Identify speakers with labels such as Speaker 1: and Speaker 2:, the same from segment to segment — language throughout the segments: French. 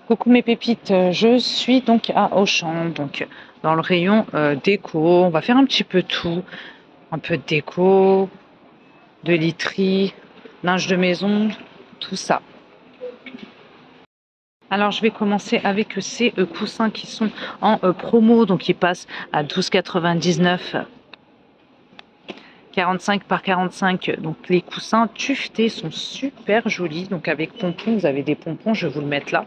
Speaker 1: Coucou mes pépites, je suis donc à Auchan, donc dans le rayon déco. On va faire un petit peu tout, un peu de déco, de literie, linge de maison, tout ça. Alors je vais commencer avec ces coussins qui sont en promo, donc ils passent à 12,99 €, 45 par 45. Donc les coussins tuvetés sont super jolis, donc avec pompons, vous avez des pompons, je vais vous le mettre là.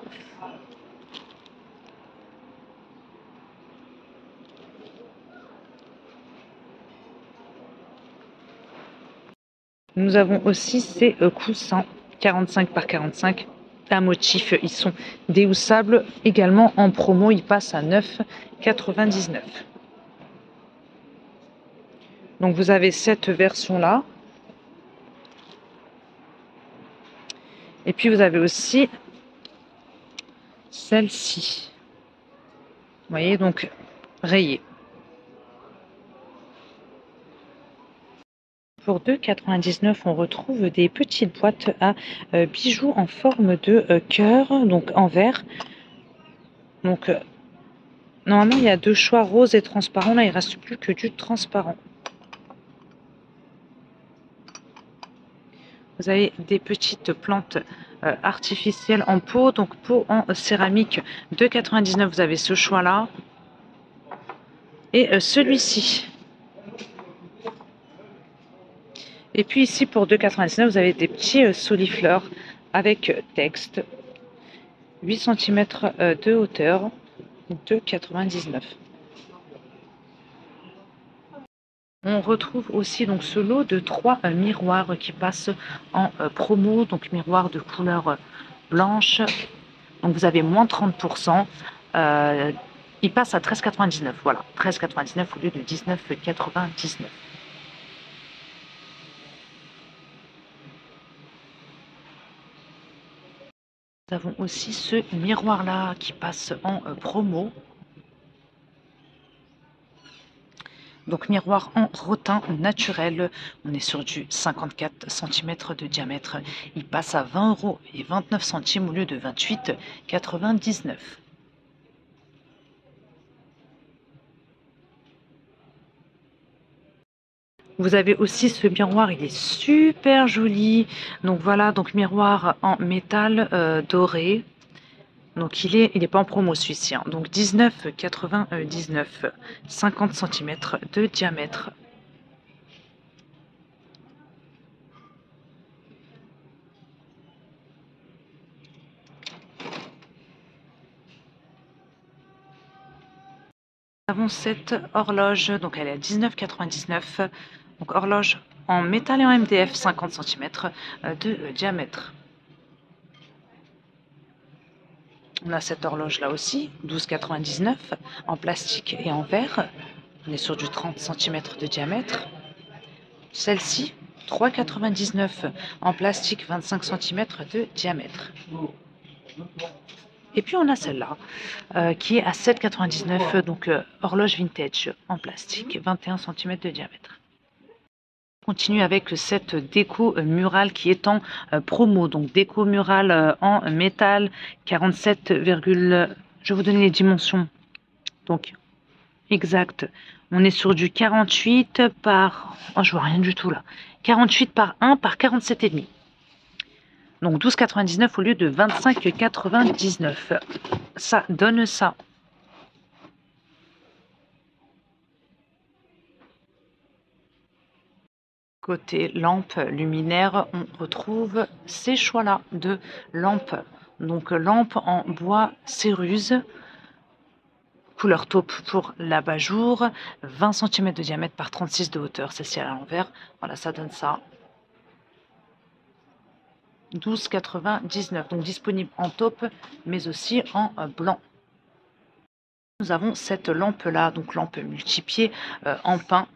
Speaker 1: Nous avons aussi ces coussins 45 par 45 à motif. Ils sont déhoussables également en promo. Ils passent à 9,99 €. Donc vous avez cette version-là. Et puis vous avez aussi celle-ci. Vous voyez, donc rayée. Pour 2,99 €, on retrouve des petites boîtes à bijoux en forme de cœur, donc en verre. Donc normalement il y a deux choix, rose et transparent. Là il ne reste plus que du transparent. Vous avez des petites plantes artificielles en pot, donc pot en céramique 2,99 €. Vous avez ce choix-là. Et celui-ci. Et puis ici, pour 2,99 €, vous avez des petits solifleurs avec texte. 8 cm de hauteur, 2,99 €. On retrouve aussi donc ce lot de 3 miroirs qui passent en promo, donc miroirs de couleur blanche. Donc vous avez moins 30%. Il passe à 13,99 €. Voilà, 13,99 € au lieu de 19,99 €. Nous avons aussi ce miroir-là qui passe en promo. Donc miroir en rotin naturel, on est sur du 54 cm de diamètre. Il passe à 20,29 € au lieu de 28,99 €. Vous avez aussi ce miroir, il est super joli. Donc voilà, donc miroir en métal doré. Donc il est pas en promo celui-ci, hein. Donc 19,99 €, 50 cm de diamètre. Nous avons cette horloge, donc elle est à 19,99 €. Donc horloge en métal et en MDF, 50 cm de diamètre. On a cette horloge là aussi, 12,99 € en plastique et en verre. On est sur du 30 cm de diamètre. Celle-ci, 3,99 € en plastique, 25 cm de diamètre. Et puis on a celle-là qui est à 7,99 €, donc horloge vintage en plastique, 21 cm de diamètre. On continue avec cette déco murale qui est en promo, donc déco murale en métal, 47, je vais vous donner les dimensions, donc exact. On est sur du 48 par, oh je vois rien du tout là, 48 par 1 par 47,5. Donc 12,99 € au lieu de 25,99 €. Ça donne ça. Côté lampe luminaire, on retrouve ces choix-là de lampes. Donc lampe en bois céruse, couleur taupe pour l'abat-jour, 20 cm de diamètre par 36 de hauteur, celle-ci à l'envers. Voilà, ça donne ça. 12,99 €, donc disponible en taupe, mais aussi en blanc. Nous avons cette lampe-là, donc lampe multipied en pin.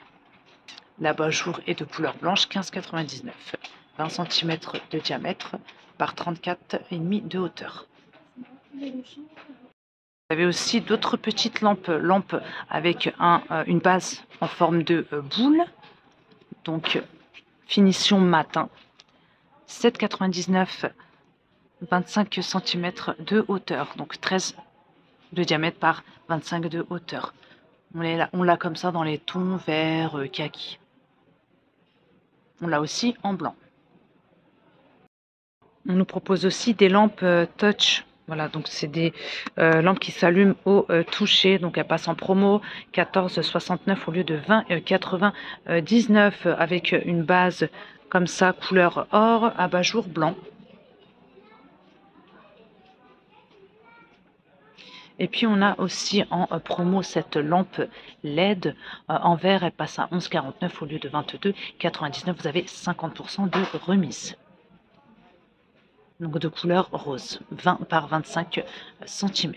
Speaker 1: L'abat-jour est de couleur blanche, 15,99 €. 20 cm de diamètre par 34,5 de hauteur. Vous avez aussi d'autres petites lampes avec une base en forme de boule. Donc finition matin, 7,99 25 cm de hauteur, donc 13 de diamètre par 25 de hauteur. On l'a comme ça dans les tons vert, kaki. On l'a aussi en blanc. On nous propose aussi des lampes touch. Voilà, donc c'est des lampes qui s'allument au toucher. Donc elles passent en promo 14,69 au lieu de 20,99 avec une base comme ça, couleur or, abat-jour blanc. Et puis on a aussi en promo cette lampe LED en vert, elle passe à 11,49 au lieu de 22,99. Vous avez 50% de remise. Donc de couleur rose, 20 par 25 cm.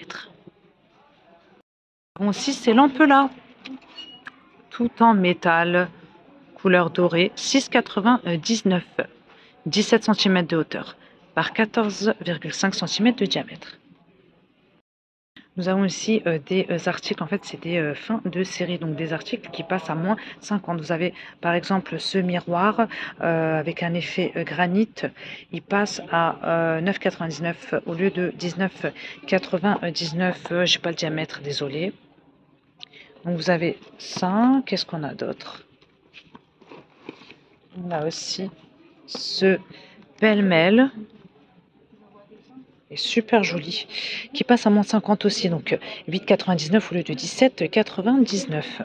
Speaker 1: Bon, aussi ces lampes-là, tout en métal, couleur dorée, 6,99, 17 cm de hauteur par 14,5 cm de diamètre. Nous avons aussi des articles, en fait c'est des fins de série, donc des articles qui passent à moins 50. Vous avez par exemple ce miroir avec un effet granit, il passe à 9,99 au lieu de 19,99. J'ai pas le diamètre, désolé. Donc vous avez ça, qu'est-ce qu'on a d'autre? On a aussi ce pêle-mêle. Super joli, qui passe à moins 50 aussi, donc 8,99 au lieu de 17,99.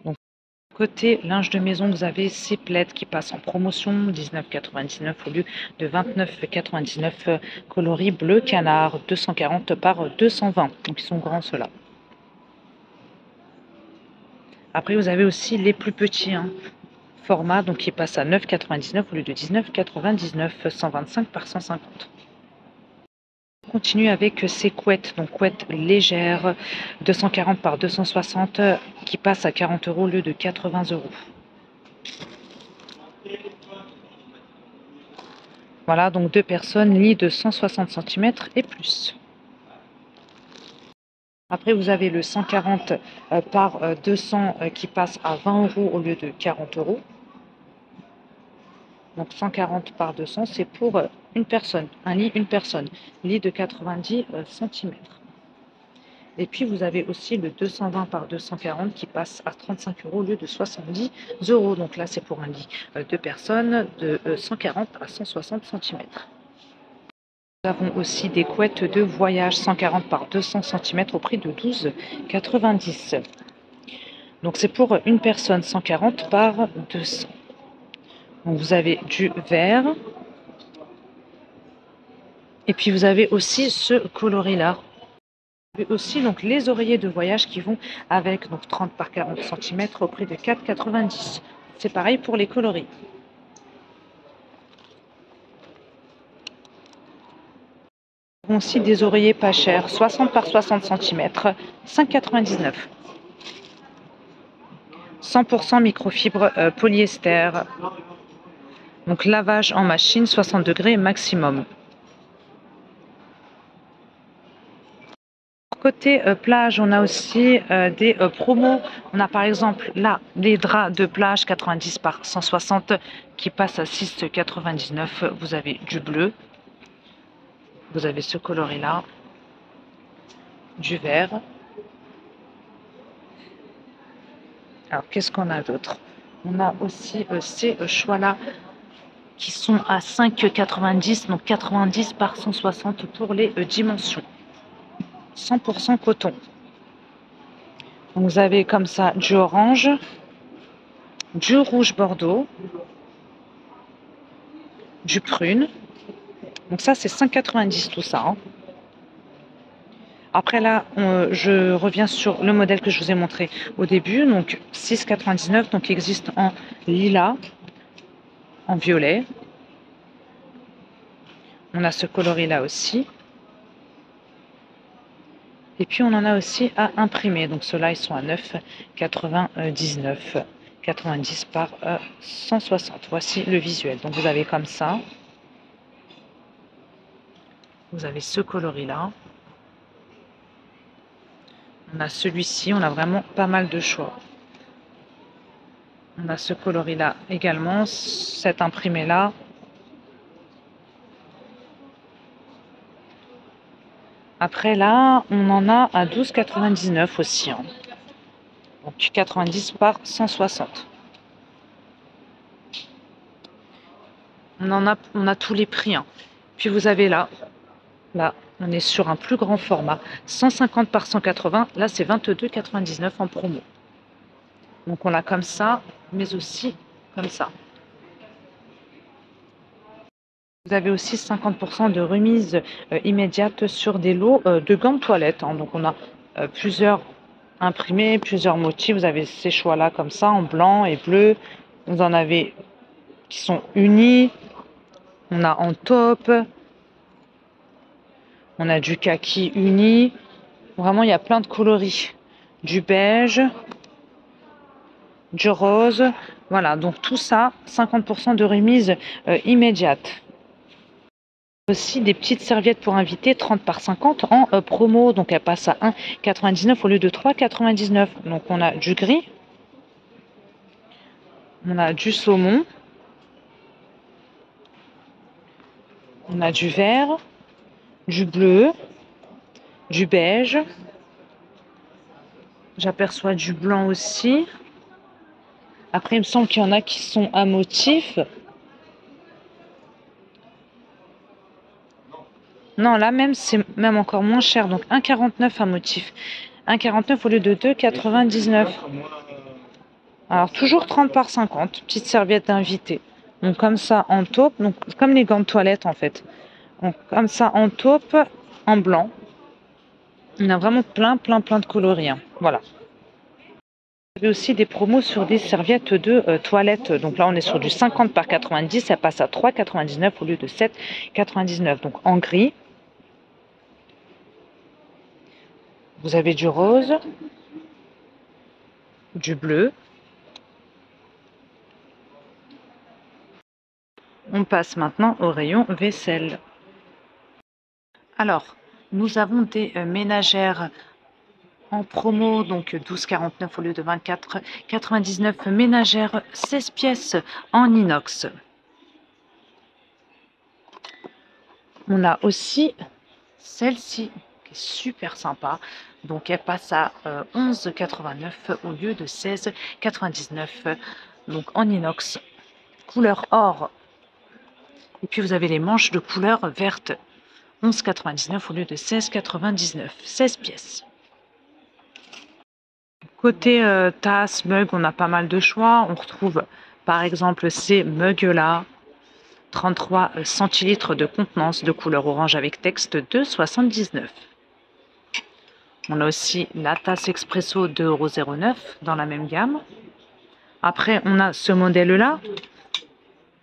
Speaker 1: Donc côté linge de maison, vous avez ces plaids qui passent en promotion, 19,99 au lieu de 29,99, coloris bleu canard, 240 par 220, donc ils sont grands ceux-là. Après vous avez aussi les plus petits, format, donc qui passe à 9,99 au lieu de 19,99, 125 par 150. On continue avec ces couettes, donc couettes légères, 240 par 260, qui passent à 40 € au lieu de 80 €. Voilà, donc 2 personnes, lit de 160 cm et plus. Après, vous avez le 140 par 200 qui passe à 20 € au lieu de 40 €. Donc 140 par 200, c'est pour une personne, un lit, une personne, lit de 90 cm. Et puis vous avez aussi le 220 par 240 qui passe à 35 € au lieu de 70 €. Donc là, c'est pour un lit de personnes de 140 à 160 cm. Nous avons aussi des couettes de voyage 140 par 200 cm au prix de 12,90 €. Donc c'est pour une personne 140 par 200. Donc vous avez du vert. Et puis vous avez aussi ce coloris-là. Vous avez aussi donc les oreillers de voyage qui vont avec, donc 30 par 40 cm au prix de 4,90 €. C'est pareil pour les coloris. Nous avons aussi des oreillers pas chers, 60 par 60 cm, 5,99 €. 100% microfibre polyester. Donc lavage en machine, 60 degrés maximum. Côté plage, on a aussi des promos. On a par exemple là les draps de plage 90 par 160 qui passent à 6,99 €. Vous avez du bleu. Vous avez ce coloris-là. Du vert. Alors qu'est-ce qu'on a d'autre? On a aussi ces choix-là qui sont à 5,90 €, donc 90 par 160 pour les dimensions. 100% coton. Donc vous avez comme ça du orange, du rouge bordeaux, du prune. Donc ça c'est 5,90 € tout ça. Après là, je reviens sur le modèle que je vous ai montré au début. Donc 6,99 €, donc il existe en lilas, en violet. On a ce coloris là aussi. Et puis on en a aussi à imprimer. Donc ceux-là, ils sont à 9,99 €. 90 par 160. Voici le visuel. Donc vous avez comme ça. Vous avez ce coloris-là. On a celui-ci. On a vraiment pas mal de choix. On a ce coloris-là également, cet imprimé-là. Après là, on en a à 12,99 aussi. Hein. Donc 90 par 160. On a tous les prix. Hein. Puis vous avez là, on est sur un plus grand format. 150 par 180, là c'est 22,99 en promo. Donc on l'a comme ça, mais aussi comme ça. Vous avez aussi 50% de remise immédiate sur des lots de gants de toilette. Hein. Donc on a plusieurs imprimés, plusieurs motifs. Vous avez ces choix-là comme ça, en blanc et bleu. Vous en avez qui sont unis. On a en taupe. On a du kaki uni. Vraiment, il y a plein de coloris. Du beige, du rose. Voilà, donc tout ça, 50% de remise immédiate. Aussi des petites serviettes pour inviter 30 par 50 en promo. Donc, elles passent à 1,99 au lieu de 3,99. Donc, on a du gris. On a du saumon. On a du vert, du bleu, du beige. J'aperçois du blanc aussi. Après, il me semble qu'il y en a qui sont à motif. Non, là même, c'est même encore moins cher. Donc 1,49 à motif. 1,49 au lieu de 2,99. Alors, toujours 30 par 50. Petite serviette d'invité. Donc, comme ça, en taupe. Donc, comme les gants de toilette, en fait. Donc, comme ça, en taupe, en blanc. On a vraiment plein de coloris. Hein. Voilà. Vous avez aussi des promos sur des serviettes de toilette. Donc là, on est sur du 50 par 90. Ça passe à 3,99 au lieu de 7,99. Donc en gris. Vous avez du rose, du bleu. On passe maintenant au rayon vaisselle. Alors, nous avons des ménagères en promo, donc 12,49 au lieu de 24,99. Ménagère 16 pièces en inox. On a aussi celle-ci qui est super sympa. Donc elle passe à 11,89 au lieu de 16,99. Donc en inox, couleur or. Et puis vous avez les manches de couleur verte. 11,99 au lieu de 16,99. 16 pièces. Côté tasse, mug, on a pas mal de choix. On retrouve par exemple ces mugs-là. 33 centilitres de contenance de couleur orange avec texte, 2,79. On a aussi la tasse expresso 2,09 € dans la même gamme. Après, on a ce modèle-là.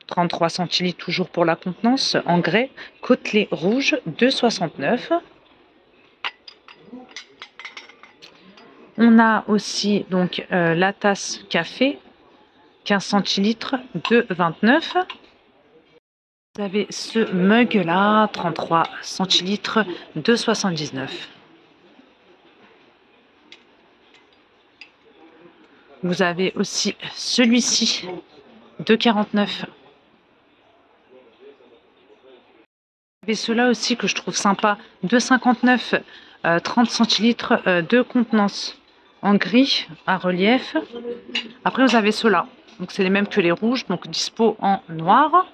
Speaker 1: 33 centilitres toujours pour la contenance en grès. Côtelé rouge, 2,69. On a aussi donc la tasse café, 15 centilitres, 2,29. Vous avez ce mug-là, 33 centilitres, 2,79. Vous avez aussi celui-ci, 2,49. Vous avez ceux-là aussi que je trouve sympa, 2,59, 30 centilitres de contenance en gris à relief. Après, vous avez ceux-là. Donc, c'est les mêmes que les rouges, donc dispo en noir.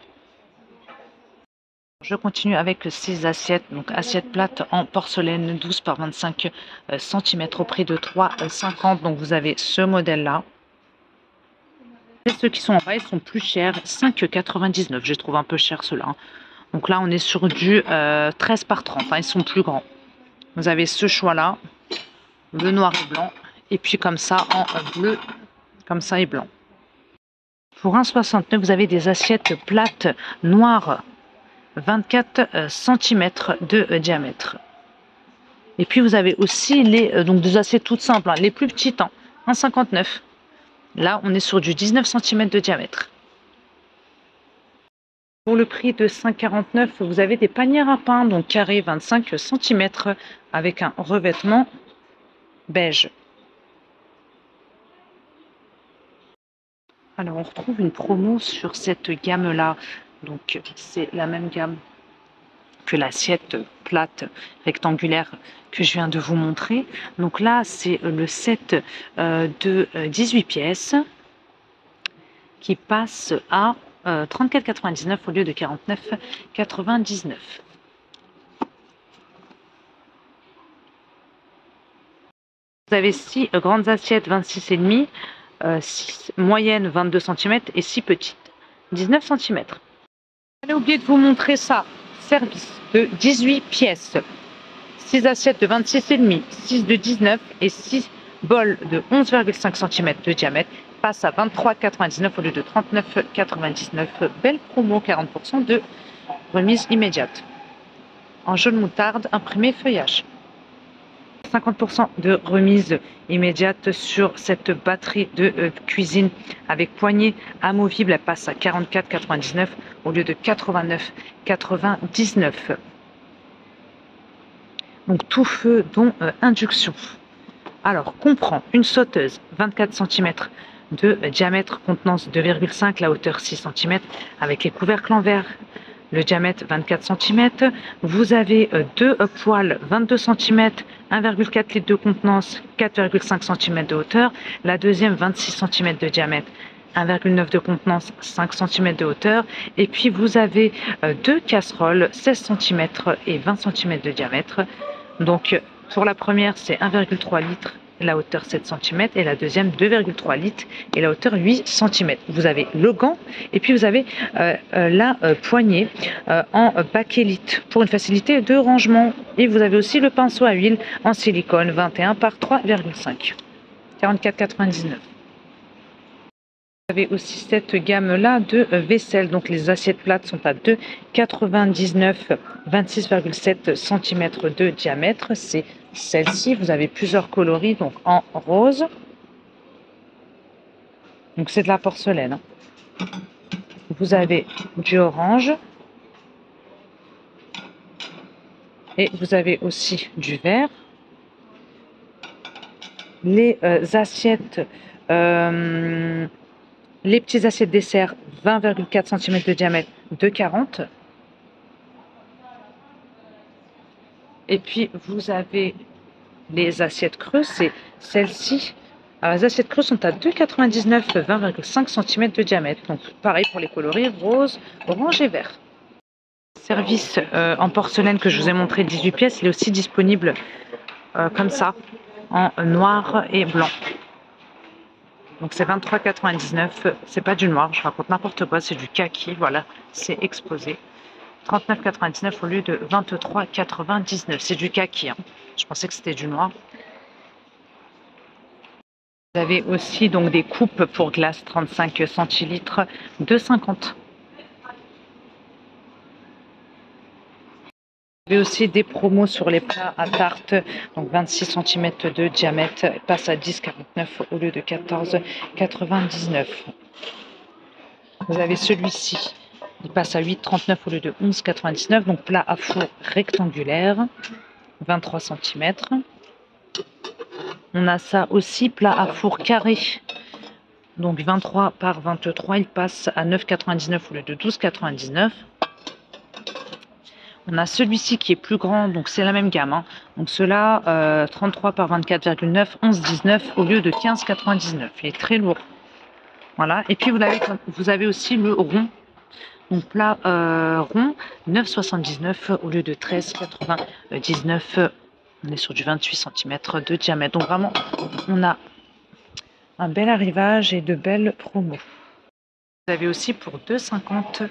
Speaker 1: Je continue avec ces assiettes, donc assiettes plates en porcelaine 12 par 25 cm au prix de 3,50. Donc vous avez ce modèle-là. Et ceux qui sont en bas, ils sont plus chers, 5,99. Je les trouve un peu cher ceux-là. Donc là, on est sur du 13 par 30. Hein, ils sont plus grands. Vous avez ce choix-là, le noir et blanc. Et puis comme ça, en bleu, comme ça et blanc. Pour 1,69, vous avez des assiettes plates noires. 24 cm de diamètre. Et puis vous avez aussi les donc des assiettes toutes simples, hein, les plus petites, hein, 1,59. Là, on est sur du 19 cm de diamètre. Pour le prix de 5,49, vous avez des panières à pain, donc carré 25 cm avec un revêtement beige. Alors, on retrouve une promo sur cette gamme-là. Donc, c'est la même gamme que l'assiette plate rectangulaire que je viens de vous montrer. Donc là, c'est le set de 18 pièces qui passe à 34,99 au lieu de 49,99. Vous avez 6 grandes assiettes 26,5, 6 moyennes 22 cm et 6 petites 19 cm. J'avais oublié de vous montrer ça. Service de 18 pièces. 6 assiettes de 26,5, 6 de 19 et 6 bols de 11,5 cm de diamètre passe à 23,99 au lieu de 39,99. Belle promo, 40% de remise immédiate. En jaune moutarde, imprimé feuillage. 50% de remise immédiate sur cette batterie de cuisine avec poignée amovible. Elle passe à 44,99 au lieu de 89,99. Donc tout feu dont induction. Alors, comprend une sauteuse 24 cm de diamètre, contenance 2,5, la hauteur 6 cm avec les couvercles en verre. Le diamètre 24 cm. Vous avez deux poêles 22 cm, 1,4 litre de contenance, 4,5 cm de hauteur. La deuxième 26 cm de diamètre, 1,9 de contenance, 5 cm de hauteur. Et puis vous avez deux casseroles 16 cm et 20 cm de diamètre. Donc pour la première c'est 1,3 litre, la hauteur 7 cm et la deuxième 2,3 litres et la hauteur 8 cm. Vous avez le gant et puis vous avez la poignée en bakélite pour une facilité de rangement. Et vous avez aussi le pinceau à huile en silicone 21 par 3,5, 44,99. Vous avez aussi cette gamme-là de vaisselle. Donc les assiettes plates sont à 2,99, 26,7 cm de diamètre. C'est celle-ci. Vous avez plusieurs coloris, donc en rose. Donc c'est de la porcelaine. Hein. Vous avez du orange. Et vous avez aussi du vert. Les assiettes... les petits assiettes dessert, 20,4 cm de diamètre, 2,40. Et puis, vous avez les assiettes creuses, c'est celles-ci. Les assiettes creuses sont à 2,99, 20,5 cm de diamètre. Donc, pareil pour les coloris, rose, orange et vert. Service en porcelaine que je vous ai montré, 18 pièces, il est aussi disponible comme ça, en noir et blanc. Donc c'est 23,99, c'est pas du noir, je raconte n'importe quoi, c'est du kaki, voilà, c'est exposé. 39,99 au lieu de 23,99, c'est du kaki, hein. Je pensais que c'était du noir. Vous avez aussi donc des coupes pour glace 35 centilitres, 2,50. Vous avez aussi des promos sur les plats à tarte, donc 26 cm de diamètre, passe à 10,49 au lieu de 14,99. Vous avez celui-ci, il passe à 8,39 au lieu de 11,99, donc plat à four rectangulaire, 23 cm. On a ça aussi, plat à four carré, donc 23 par 23, il passe à 9,99 au lieu de 12,99. On a celui-ci qui est plus grand, donc c'est la même gamme. Hein. Donc cela, 33 par 24,9, 11,19 au lieu de 15,99. Il est très lourd. Voilà. Et puis vous avez aussi le rond. Donc plat rond, 9,79 au lieu de 13,99. On est sur du 28 cm de diamètre. Donc vraiment, on a un bel arrivage et de belles promos. Vous avez aussi pour 2,50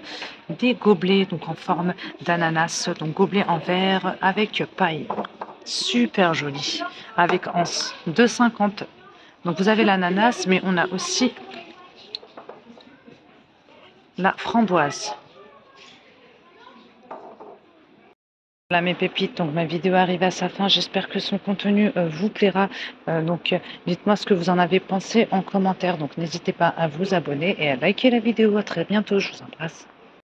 Speaker 1: des gobelets donc en forme d'ananas, donc gobelets en verre avec paille, super joli, avec anse, 2,50. Donc vous avez l'ananas, mais on a aussi la framboise. Voilà mes pépites, donc ma vidéo arrive à sa fin, j'espère que son contenu vous plaira, donc dites-moi ce que vous en avez pensé en commentaire, donc n'hésitez pas à vous abonner et à liker la vidéo, à très bientôt, je vous embrasse.